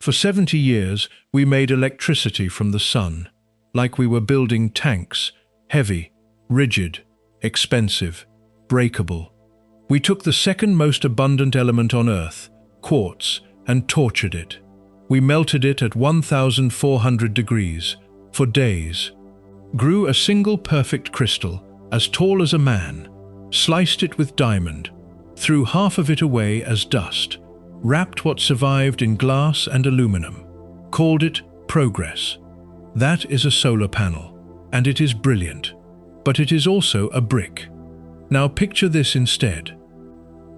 For 70 years, we made electricity from the sun, like we were building tanks, heavy, rigid, expensive, breakable. We took the second most abundant element on Earth, quartz, and tortured it. We melted it at 1,400 degrees, for days. Grew a single perfect crystal, as tall as a man, sliced it with diamond, threw half of it away as dust, wrapped what survived in glass and aluminum, called it progress. That is a solar panel, and it is brilliant, but it is also a brick. Now picture this instead.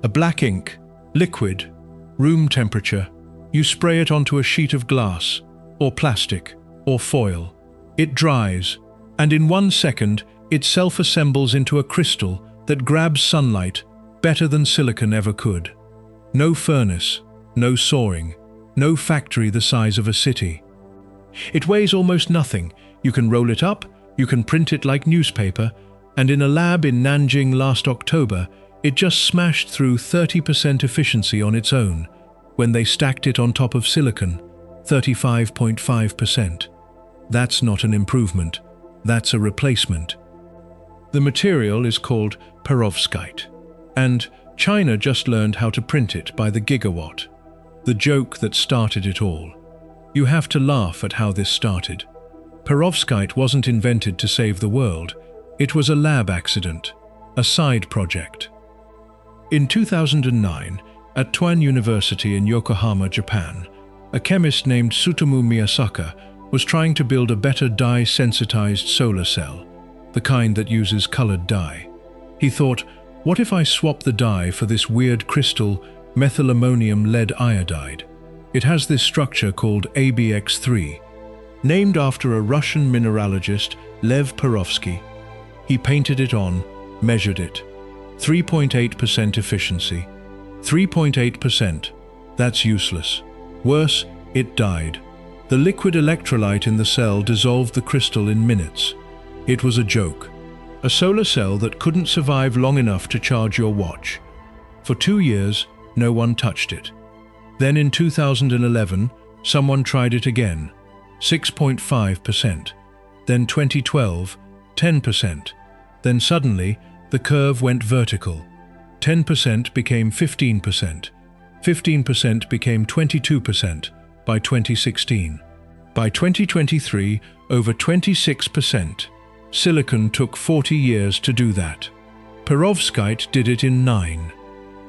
A black ink, liquid, room temperature. You spray it onto a sheet of glass, or plastic, or foil. It dries, and in 1 second, it self-assembles into a crystal that grabs sunlight better than silicon ever could. No furnace, no sawing, no factory the size of a city. It weighs almost nothing. You can roll it up, you can print it like newspaper, and in a lab in Nanjing last October, it just smashed through 30% efficiency on its own. When they stacked it on top of silicon, 35.5%. That's not an improvement, that's a replacement. The material is called Perovskite, and China just learned how to print it by the gigawatt. The joke that started it all. You have to laugh at how this started. Perovskite wasn't invented to save the world. It was a lab accident, a side project. In 2009, at Tandem University in Yokohama, Japan, a chemist named Miyasaka was trying to build a better dye-sensitized solar cell, the kind that uses colored dye. He thought, what if I swap the dye for this weird crystal methylammonium lead iodide? It has this structure called ABX3, named after a Russian mineralogist, Lev Perovsky. He painted it on, measured it. 3.8% efficiency. 3.8%. That's useless. Worse, it died. The liquid electrolyte in the cell dissolved the crystal in minutes. It was a joke. A solar cell that couldn't survive long enough to charge your watch. For 2 years, no one touched it. Then in 2011, someone tried it again. 6.5%. Then 2012, 10%. Then suddenly, the curve went vertical. 10% became 15%. 15% became 22% by 2016. By 2023, over 26%. Silicon took 40 years to do that. Perovskite did it in 9.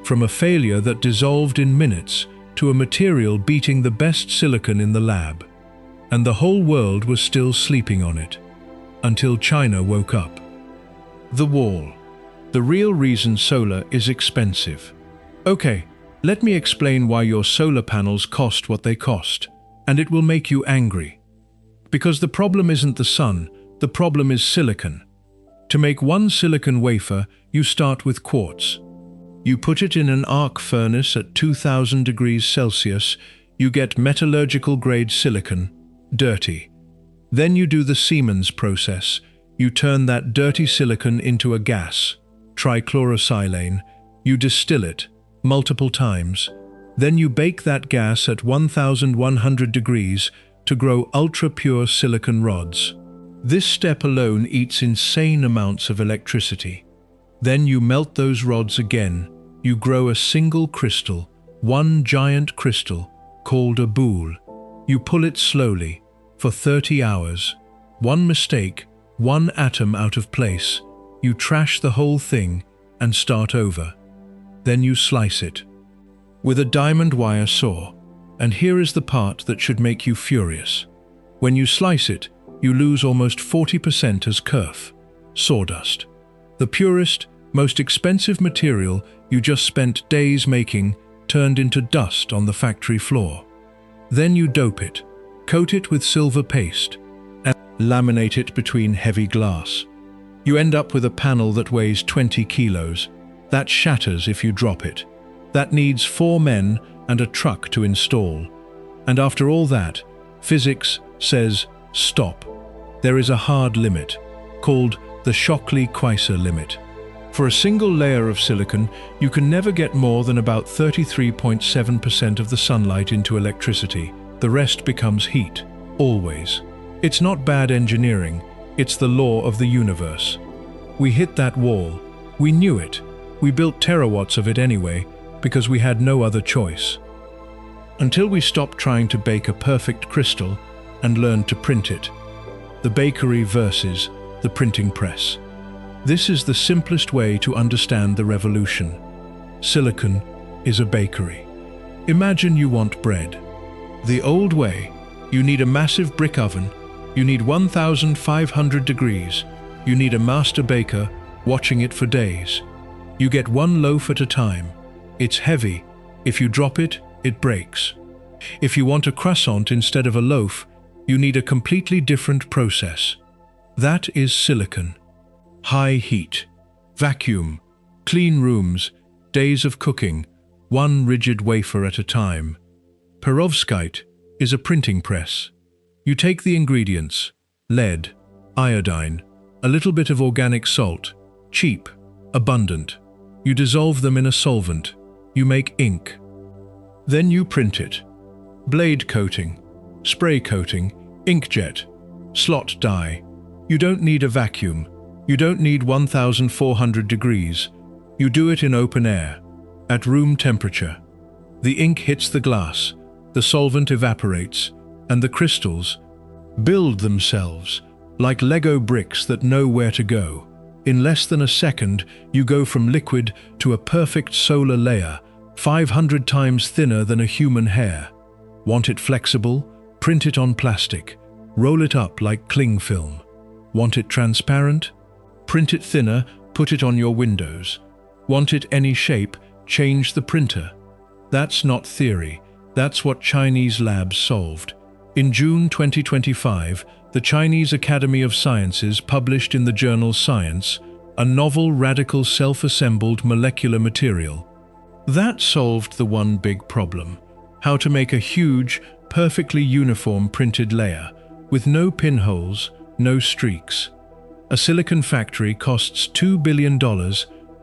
From a failure that dissolved in minutes to a material beating the best silicon in the lab. And the whole world was still sleeping on it. Until China woke up. The wall. The real reason solar is expensive. Okay, let me explain why your solar panels cost what they cost, and it will make you angry. Because the problem isn't the sun, the problem is silicon. To make one silicon wafer, you start with quartz. You put it in an arc furnace at 2000 degrees Celsius, you get metallurgical grade silicon, dirty. Then you do the Siemens process. You turn that dirty silicon into a gas, trichlorosilane. You distill it multiple times. Then you bake that gas at 1100 degrees to grow ultra-pure silicon rods. This step alone eats insane amounts of electricity. Then you melt those rods again. You grow a single crystal, one giant crystal, called a boule. You pull it slowly, for 30 hours. One mistake, one atom out of place. You trash the whole thing and start over. Then you slice it with a diamond wire saw. And here is the part that should make you furious. When you slice it, you lose almost 40% as kerf, sawdust. The purest, most expensive material you just spent days making turned into dust on the factory floor. Then you dope it, coat it with silver paste, and laminate it between heavy glass. You end up with a panel that weighs 20 kilos. That shatters if you drop it. That needs 4 men and a truck to install. And after all that, physics says stop. There is a hard limit, called the Shockley-Queisser limit. For a single layer of silicon, you can never get more than about 33.7% of the sunlight into electricity. The rest becomes heat, always. It's not bad engineering, it's the law of the universe. We hit that wall. We knew it. We built terawatts of it anyway, because we had no other choice. Until we stopped trying to bake a perfect crystal and learned to print it. The bakery versus the printing press. This is the simplest way to understand the revolution. Silicon is a bakery. Imagine you want bread. The old way, you need a massive brick oven, you need 1,500 degrees, you need a master baker watching it for days. You get one loaf at a time. It's heavy. If you drop it, it breaks. If you want a croissant instead of a loaf, you need a completely different process. That is silicon. High heat, vacuum, clean rooms, days of cooking, one rigid wafer at a time. Perovskite is a printing press. You take the ingredients, lead, iodine, a little bit of organic salt, cheap, abundant. You dissolve them in a solvent. You make ink. Then you print it. Blade coating, spray coating, inkjet, slot die. You don't need a vacuum. You don't need 1,400 degrees. You do it in open air, at room temperature. The ink hits the glass, the solvent evaporates, and the crystals build themselves like Lego bricks that know where to go. In less than a second, you go from liquid to a perfect solar layer, 500 times thinner than a human hair. Want it flexible? Print it on plastic. Roll it up like cling film. Want it transparent? Print it thinner, put it on your windows. Want it any shape? Change the printer. That's not theory. That's what Chinese labs solved. In June 2025, the Chinese Academy of Sciences published in the journal Science a novel radical self-assembled molecular material. That solved the one big problem: how to make a huge, perfectly uniform printed layer, with no pinholes, no streaks. A silicon factory costs $2 billion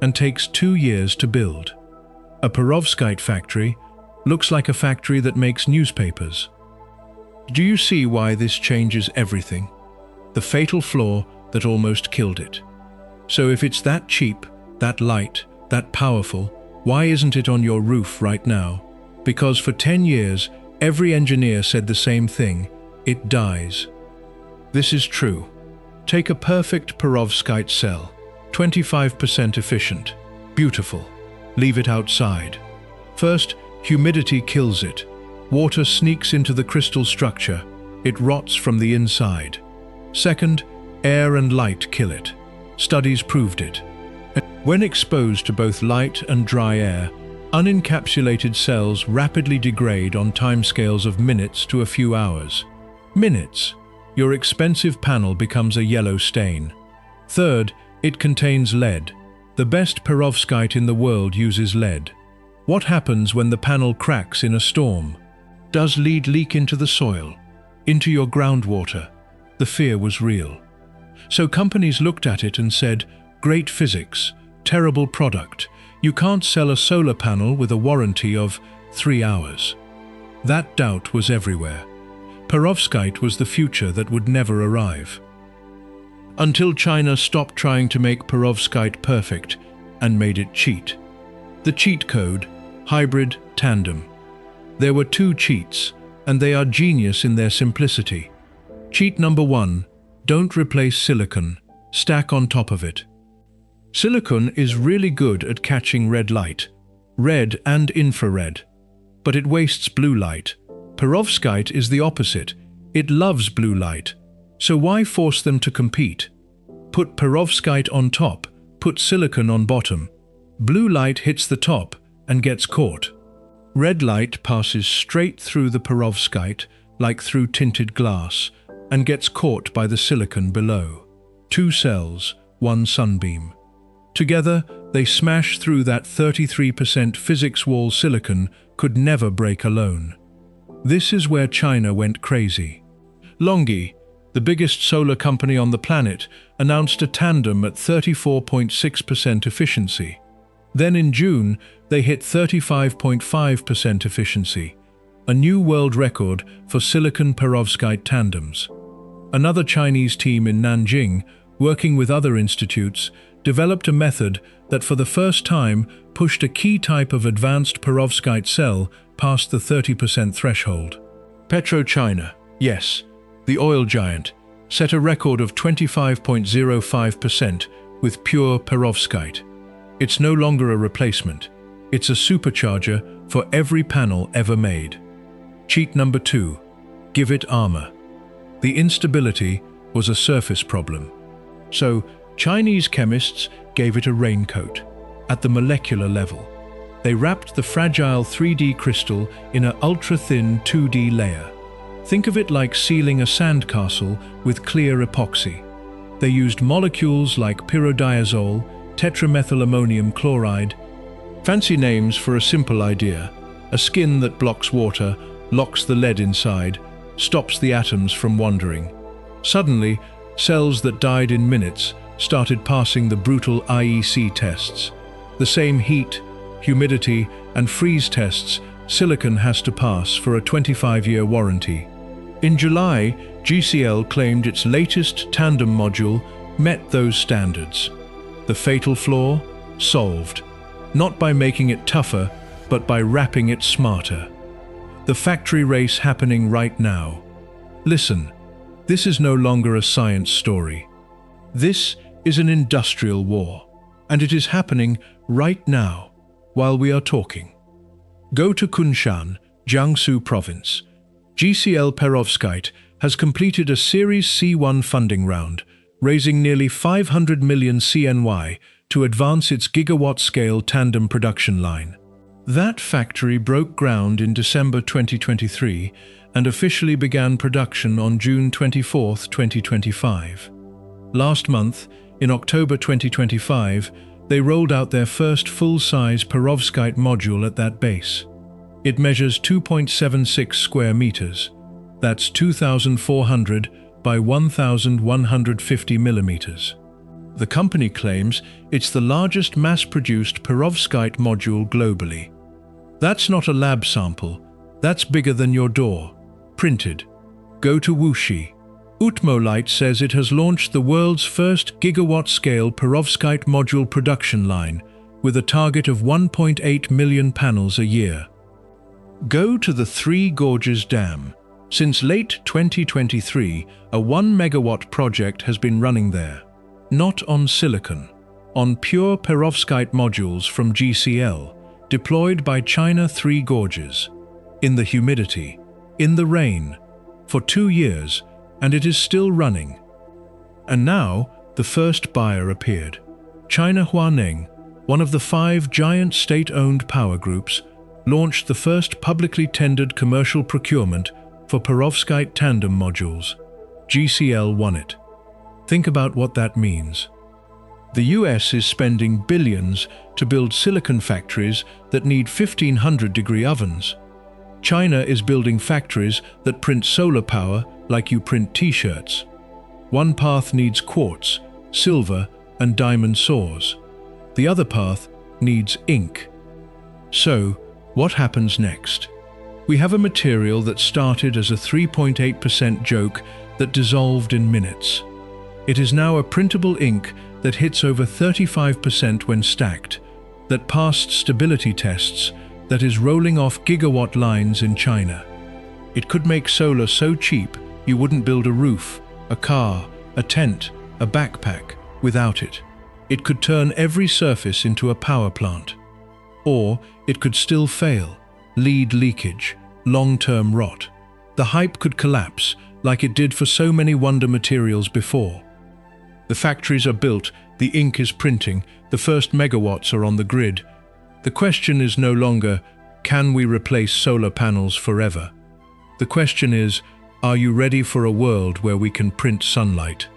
and takes 2 years to build. A Perovskite factory looks like a factory that makes newspapers. Do you see why this changes everything? The fatal flaw that almost killed it. So if it's that cheap, that light, that powerful, why isn't it on your roof right now? Because for 10 years, every engineer said the same thing: it dies. This is true. Take a perfect Perovskite cell, 25% efficient, beautiful. Leave it outside. First, humidity kills it. Water sneaks into the crystal structure. It rots from the inside. Second, air and light kill it. Studies proved it. When exposed to both light and dry air, unencapsulated cells rapidly degrade on timescales of minutes to a few hours. Minutes. Your expensive panel becomes a yellow stain. Third, it contains lead. The best perovskite in the world uses lead. What happens when the panel cracks in a storm? Does lead leak into the soil, into your groundwater? The fear was real. So companies looked at it and said, great physics, terrible product. You can't sell a solar panel with a warranty of 3 hours. That doubt was everywhere. Perovskite was the future that would never arrive. Until China stopped trying to make perovskite perfect and made it cheat. The cheat code, hybrid, tandem. There were 2 cheats, and they are genius in their simplicity. Cheat number 1, don't replace silicon, stack on top of it. Silicon is really good at catching red light, red and infrared, but it wastes blue light. Perovskite is the opposite. It loves blue light. So why force them to compete? Put perovskite on top, put silicon on bottom. Blue light hits the top and gets caught. Red light passes straight through the perovskite, like through tinted glass, and gets caught by the silicon below. 2 cells, 1 sunbeam. Together, they smash through that 33% physics wall silicon could never break alone. This is where China went crazy. LONGi, the biggest solar company on the planet, announced a tandem at 34.6% efficiency. Then in June, they hit 35.5% efficiency. a new world record for silicon perovskite tandems. Another Chinese team in Nanjing, working with other institutes, developed a method that for the first time pushed a key type of advanced perovskite cell past the 30% threshold. PetroChina, yes, the oil giant, set a record of 25.05% with pure perovskite. It's no longer a replacement. It's a supercharger for every panel ever made. Cheat number 2. Give it armor. The instability was a surface problem. So, Chinese chemists gave it a raincoat. At the molecular level, they wrapped the fragile 3D crystal in an ultra-thin 2D layer. Think of it like sealing a sandcastle with clear epoxy. They used molecules like pyridiazole, tetramethylammonium chloride, fancy names for a simple idea: a skin that blocks water, locks the lead inside, stops the atoms from wandering. Suddenly, cells that died in minutes started passing the brutal IEC tests. The same heat, humidity, and freeze tests silicon has to pass for a 25-year warranty. In July, GCL claimed its latest Tandem module met those standards. The fatal flaw? Solved. Not by making it tougher, but by wrapping it smarter. The factory race happening right now. Listen, this is no longer a science story. This is an industrial war, and it is happening right now, while we are talking. Go to Kunshan, Jiangsu Province. GCL Perovskite has completed a Series C1 funding round, raising nearly 500 million CNY to advance its gigawatt-scale tandem production line. That factory broke ground in December 2023 and officially began production on June 24, 2025. Last month, in October 2025, they rolled out their first full-size perovskite module at that base. It measures 2.76 square meters. That's 2,400 by 1,150 millimeters. The company claims it's the largest mass-produced perovskite module globally. That's not a lab sample. That's bigger than your door. Printed. Go to Wuxi. UtmoLight says it has launched the world's first gigawatt-scale perovskite module production line with a target of 1.8 million panels a year. Go to the Three Gorges Dam. Since late 2023, a 1 megawatt project has been running there. Not on silicon, on pure perovskite modules from GCL, deployed by China Three Gorges. In the humidity, in the rain, for 2 years, and it is still running. And now, the first buyer appeared. China Huaneng, one of the 5 giant state-owned power groups, launched the first publicly tendered commercial procurement for perovskite tandem modules. GCL won it. Think about what that means. The US is spending billions to build silicon factories that need 1,500-degree ovens. China is building factories that print solar power like you print t-shirts. One path needs quartz, silver, and diamond saws. The other path needs ink. So, what happens next? We have a material that started as a 3.8% joke that dissolved in minutes. It is now a printable ink that hits over 35% when stacked, that passed stability tests, that is rolling off gigawatt lines in China. It could make solar so cheap you wouldn't build a roof, a car, a tent, a backpack without it. It could turn every surface into a power plant. Or it could still fail, lead leakage, long-term rot. The hype could collapse like it did for so many wonder materials before. The factories are built, the ink is printing, the first megawatts are on the grid. The question is no longer, can we replace solar panels forever? The question is, are you ready for a world where we can print sunlight?